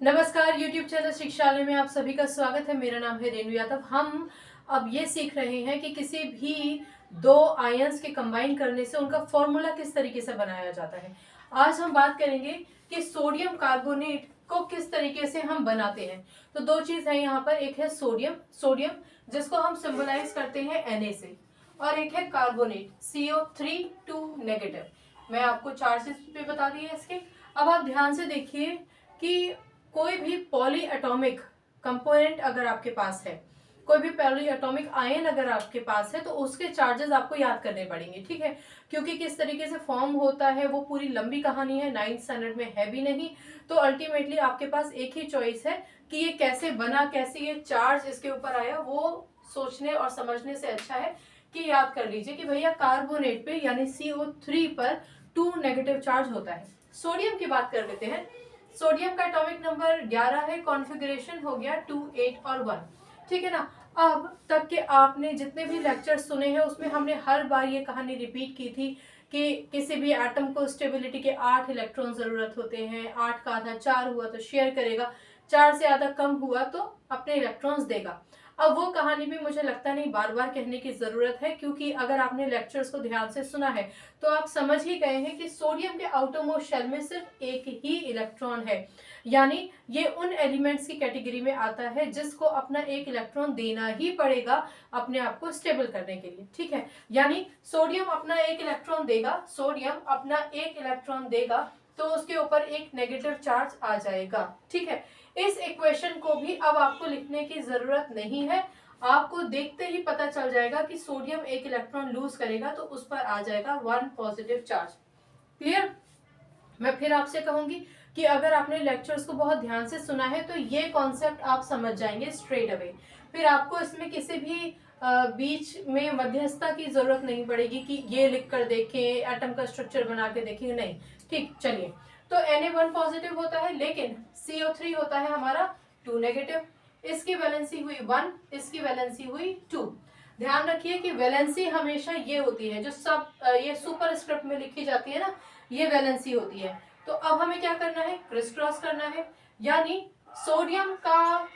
नमस्कार YouTube channel शिक्षालय में आप सभी का स्वागत है। मेरा नाम है रेणु यादव। हम अब ये सीख रहे हैं कि किसी भी दो आयंस के कंबाइन करने से उनका फॉर्मूला किस तरीके से बनाया जाता है। आज हम बात करेंगे कि सोडियम कार्बोनेट को किस तरीके से हम बनाते हैं। तो दो चीज है यहाँ पर, एक है सोडियम जिसको हम सिंबलाइज करते हैं Na से, और एक है कार्बोनेट CO3 नेगेटिव। मैं आपको चार्जेस पे बता दिए इसके। अब आप ध्यान से देखिए कि कोई भी पॉली एटॉमिक कंपोनेंट अगर आपके पास है, कोई भी पॉली एटॉमिक आयन अगर आपके पास है, तो उसके चार्जेस आपको याद करने पड़ेंगे, ठीक है। क्योंकि किस तरीके से फॉर्म होता है वो पूरी लंबी कहानी है, 9th स्टैंडर्ड में है भी नहीं। तो अल्टीमेटली आपके पास एक ही चॉइस है कि ये कैसे बना, कैसे ये चार्ज इसके ऊपर आया। वो सोचने और समझने से अच्छा है कि याद कर लीजिए कि भैया कार्बोनेट पे यानी CO3 पर 2 नेगेटिव चार्ज होता है। सोडियम की बात कर लेते हैं। सोडियम का एटॉमिक नंबर 11 है, कॉन्फ़िगरेशन हो गया 2, 8 और 1, ठीक है ना। अब तक के आपने जितने भी लेक्चर्स सुने हैं उसमें हमने हर बार ये कहानी रिपीट की थी कि किसी भी एटम को स्टेबिलिटी के 8 इलेक्ट्रॉन जरूरत होते हैं। 8 का आधा 4 हुआ तो शेयर करेगा, 4 से आधा कम हुआ तो अपने इलेक्ट्रॉन्स देगा। अब वो कहानी भी मुझे लगता नहीं बार बार कहने की जरूरत है, क्योंकि अगर आपने लेक्चर्स को ध्यान से सुना है तो आप समझ ही गए हैं कि सोडियम के आउटरमोस्ट शेल में सिर्फ एक ही इलेक्ट्रॉन है। यानी ये उन एलिमेंट्स की कैटेगरी में आता है जिसको अपना एक इलेक्ट्रॉन देना ही पड़ेगा अपने आप को स्टेबल करने के लिए, ठीक है। यानी सोडियम अपना एक इलेक्ट्रॉन देगा, सोडियम अपना एक इलेक्ट्रॉन देगा तो उसके ऊपर एक नेगेटिव चार्ज आ जाएगा, ठीक है। इस इक्वेशन को भी अब आपको लिखने की जरूरत नहीं है, आपको देखते ही पता चल जाएगा कि सोडियम एक इलेक्ट्रॉन लूज करेगा तो उस पर आ जाएगा 1 पॉजिटिव चार्ज। क्लियर। मैं फिर आपसे कहूंगी कि अगर आपने लेक्चर्स को बहुत ध्यान से सुना है तो ये कॉन्सेप्ट आप समझ जाएंगे स्ट्रेट अवे। फिर आपको इसमें किसी भी बीच में मध्यस्थता की जरूरत नहीं पड़ेगी कि ये लिख कर देखें, एटम का स्ट्रक्चर बना के देखेंगे, नहीं। ठीक, चलिए। तो Na1 पॉजिटिव होता है, लेकिन CO3 होता है हमारा 2 नेगेटिव। इसकी वैलेंसी हुई 1, इसकी वैलेंसी हुई 2। ध्यान रखिए कि वैलेंसी हमेशा ये होती है जो सब ये सुपर स्क्रिप्ट में लिखी जाती है ना, ये वैलेंसी होती है। तो अब हमें क्या करना है, क्रिस क्रॉस करना है। यानी सोडियम का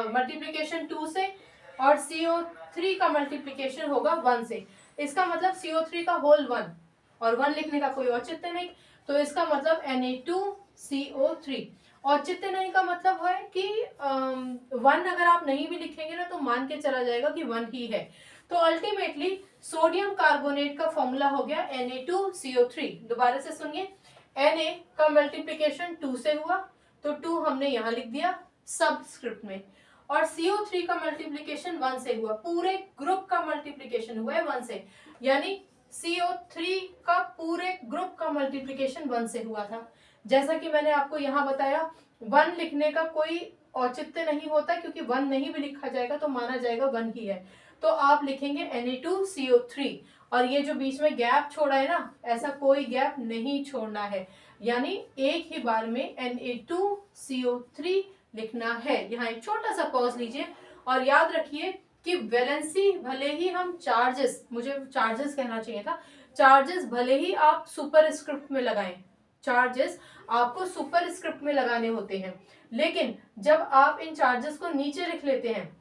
मल्टीप्लीकेशन 2 से और CO3 का मल्टीप्लीकेशन होगा 1 से। इसका मतलब CO3 का होल 1, और 1 लिखने का कोई औचित्य नहीं, तो इसका मतलब Na2CO3। औचित्य नहीं का मतलब है कि 1 अगर आप नहीं भी लिखेंगे ना तो मान के चला जाएगा कि 1 ही है। तो अल्टीमेटली सोडियम कार्बोनेट का फॉर्मूला हो गया Na2CO3। दोबारा से सुनिए, Na का मल्टीप्लीकेशन 2 से हुआ तो 2 हमने यहाँ लिख दिया सबस्क्रिप्ट में, और CO3 का मल्टीप्लीकेशन 1 से हुआ, पूरे ग्रुप का मल्टीप्लीकेशन हुआ है 1 से। यानी CO3 का पूरे ग्रुप का मल्टीप्लीकेशन 1 से हुआ था। जैसा कि मैंने आपको यहाँ बताया, 1 लिखने का कोई औचित्य नहीं होता, क्योंकि 1 नहीं भी लिखा जाएगा तो माना जाएगा 1 ही है। तो आप लिखेंगे Na2CO3, और ये जो बीच में गैप छोड़ा है ना, ऐसा कोई गैप नहीं छोड़ना है। यानी एक ही बार में Na2CO3 लिखना है। यहाँ एक छोटा सा पॉज लीजिए और याद रखिए कि वैलेंसी भले ही हम चार्जेस, मुझे चार्जेस कहना चाहिए था, चार्जेस भले ही आप सुपर स्क्रिप्ट में लगाएं, चार्जेस आपको सुपर स्क्रिप्ट में लगाने होते हैं, लेकिन जब आप इन चार्जेस को नीचे लिख लेते हैं,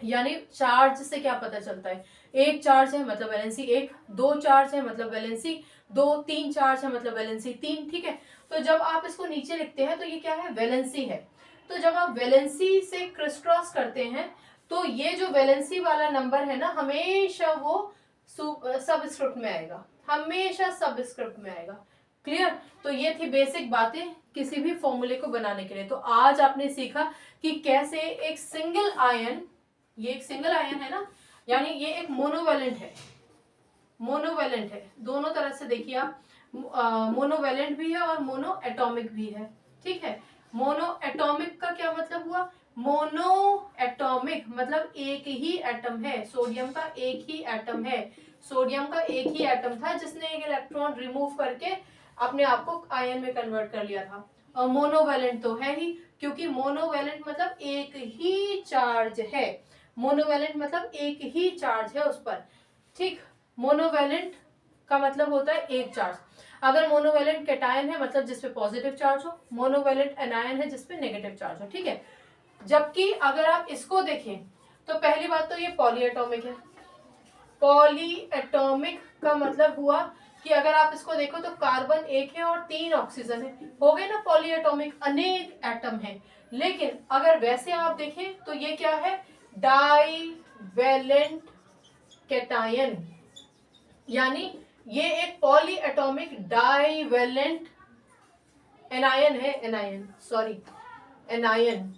यानी चार्ज से क्या पता चलता है, एक चार्ज है मतलब वैलेंसी 1, 2 चार्ज है मतलब वैलेंसी 2, 3 चार्ज है मतलब वैलेंसी 3, ठीक है। तो जब आप इसको नीचे लिखते हैं तो ये क्या है, वैलेंसी है। तो जब आप वैलेंसी से क्रिस क्रॉस करते हैं तो ये जो वैलेंसी वाला नंबर है ना, हमेशा वो सबस्क्रिप्ट में आएगा, हमेशा सबस्क्रिप्ट में आएगा। क्लियर। तो ये थी बेसिक बातें किसी भी फॉर्मूले को बनाने के लिए। तो आज आपने सीखा कि कैसे एक सिंगल आयन, ये एक सिंगल आयन है ना, यानी ये एक मोनोवैलेंट है, मोनोवैलेंट है, दोनों तरह से देखिए आप, मोनोवैलेंट भी है और मोनो एटॉमिक भी है, ठीक है। मोनो एटॉमिक का क्या मतलब हुआ, मोनो एटॉमिक मतलब एक ही एटम है, सोडियम का एक ही एटम है, सोडियम का एक ही एटम था जिसने एक इलेक्ट्रॉन रिमूव करके अपने आप को आयन में कन्वर्ट कर लिया था। और मोनोवैलेंट तो है ही, क्योंकि मोनोवैलेंट मतलब एक ही चार्ज है, मोनोवैलेंट मतलब एक ही चार्ज है उस पर, ठीक। मोनोवैलेंट का मतलब होता है एक चार्ज। अगर मोनोवैलेंट कैटायन है मतलब जिसपे पॉजिटिव चार्ज हो, मोनोवैलेंट एनायन है जिसपे नेगेटिव चार्ज हो, ठीक है। जबकि अगर आप इसको देखें तो पहली बात तो ये पॉलीएटॉमिक है। पॉलीएटॉमिक का मतलब हुआ कि अगर आप इसको देखो तो कार्बन एक है और 3 ऑक्सीजन है, हो गए ना पॉलीएटॉमिक, अनेक एटम है। लेकिन अगर वैसे आप देखें तो ये क्या है, डाईवैलेंट कैटायन, यानी ये एक पॉलीएटॉमिक डाईवैलेंट एनायन है, एनायन,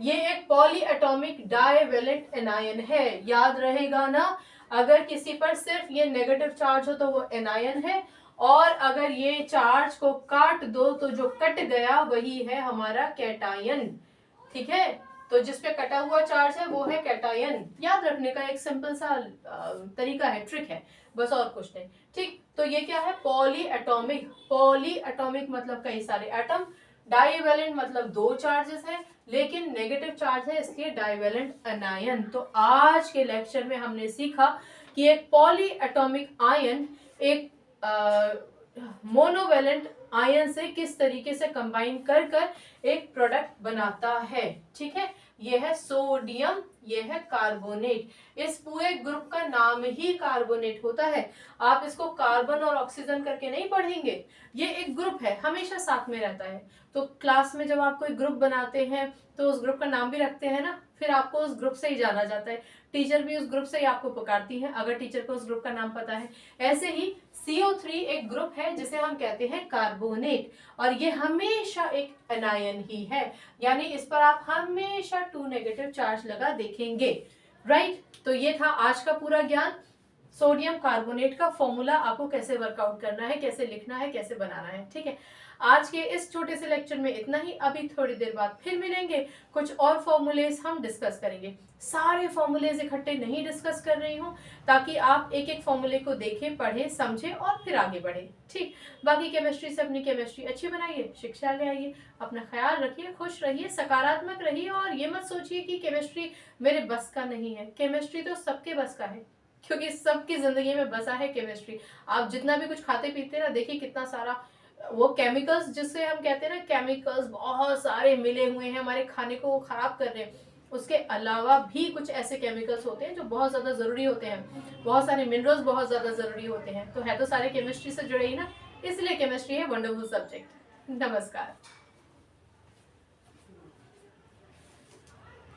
ये एक पॉलीएटॉमिक डाईवैलेंट एनायन है। याद रहेगा ना, अगर किसी पर सिर्फ ये नेगेटिव चार्ज हो तो वो एनायन है, और अगर ये चार्ज को काट दो तो जो कट गया वही है हमारा कैटायन, ठीक है। तो जिसपे कटा हुआ चार्ज है वो है कैटायन। याद रखने का एक सिंपल सा तरीका है, ट्रिक है, बस और कुछ नहीं, ठीक। तो ये क्या है, पॉलीएटॉमिक। पॉलीएटॉमिक मतलब कई सारे एटम, डाईवैलेंट मतलब 2 चार्जेस है लेकिन नेगेटिव चार्ज है इसलिए डाईवैलेंट अनायन। तो आज के लेक्चर में हमने सीखा कि एक पॉलीएटॉमिक आयन एक मोनोवैलेंट आयन से किस तरीके से कंबाइन कर कर एक प्रोडक्ट बनाता है, ठीक है। ये है सोडियम, ये है कार्बोनेट। इस पूरे ग्रुप का नाम ही कार्बोनेट होता है। आप इसको कार्बन और ऑक्सीजन करके नहीं पढ़ेंगे, ये एक ग्रुप है, हमेशा साथ में रहता है। तो क्लास में जब आप कोई ग्रुप बनाते हैं तो उस ग्रुप का नाम भी रखते हैं ना, फिर आपको उस ग्रुप से ही जाना जाता है। टीचर भी उस ग्रुप से ही आपको पुकारती है अगर टीचर को उस ग्रुप का नाम पता है। ऐसे ही CO3 एक ग्रुप है जिसे हम कहते हैं कार्बोनेट, और ये हमेशा एक एनायन ही है, यानी इस पर आप हमेशा 2 नेगेटिव चार्ज लगा देखेंगे, राइट। तो ये था आज का पूरा ज्ञान। सोडियम कार्बोनेट का फॉर्मूला आपको कैसे वर्कआउट करना है, कैसे लिखना है, कैसे बनाना है, ठीक है। आज के इस छोटे से लेक्चर में इतना ही। अभी थोड़ी देर बाद फिर मिलेंगे, कुछ और फॉर्मूलेज हम डिस्कस करेंगे। सारे फॉर्मूलेज इकट्ठे नहीं डिस्कस कर रही हूँ ताकि आप एक एक फॉर्मूले को देखें, पढ़ें, समझें और फिर आगे बढ़ें, ठीक। बाकी केमिस्ट्री से अपनी केमिस्ट्री अच्छी बनाइए, शिक्षा ले आइए, अपना ख्याल रखिए, खुश रहिए, सकारात्मक रहिए, और ये मत सोचिए कि केमिस्ट्री मेरे बस का नहीं है। केमिस्ट्री तो सबके बस का है, क्योंकि सबकी जिंदगी में बसा है केमिस्ट्री। आप जितना भी कुछ खाते पीते ना, देखिए कितना सारा वो केमिकल्स, जिससे हम कहते हैं ना, केमिकल्स बहुत सारे मिले हुए हैं, हमारे खाने को खराब कर रहे हैं। उसके अलावा भी कुछ ऐसे केमिकल्स होते हैं जो बहुत ज़्यादा ज़रूरी होते हैं, बहुत सारे मिनरल्स बहुत ज़्यादा ज़रूरी होते हैं। तो है तो सारे केमिस्ट्री से जुड़े ही ना, इसलिए केमिस्ट्री है वंडरफुल सब्जेक्ट। नमस्कार।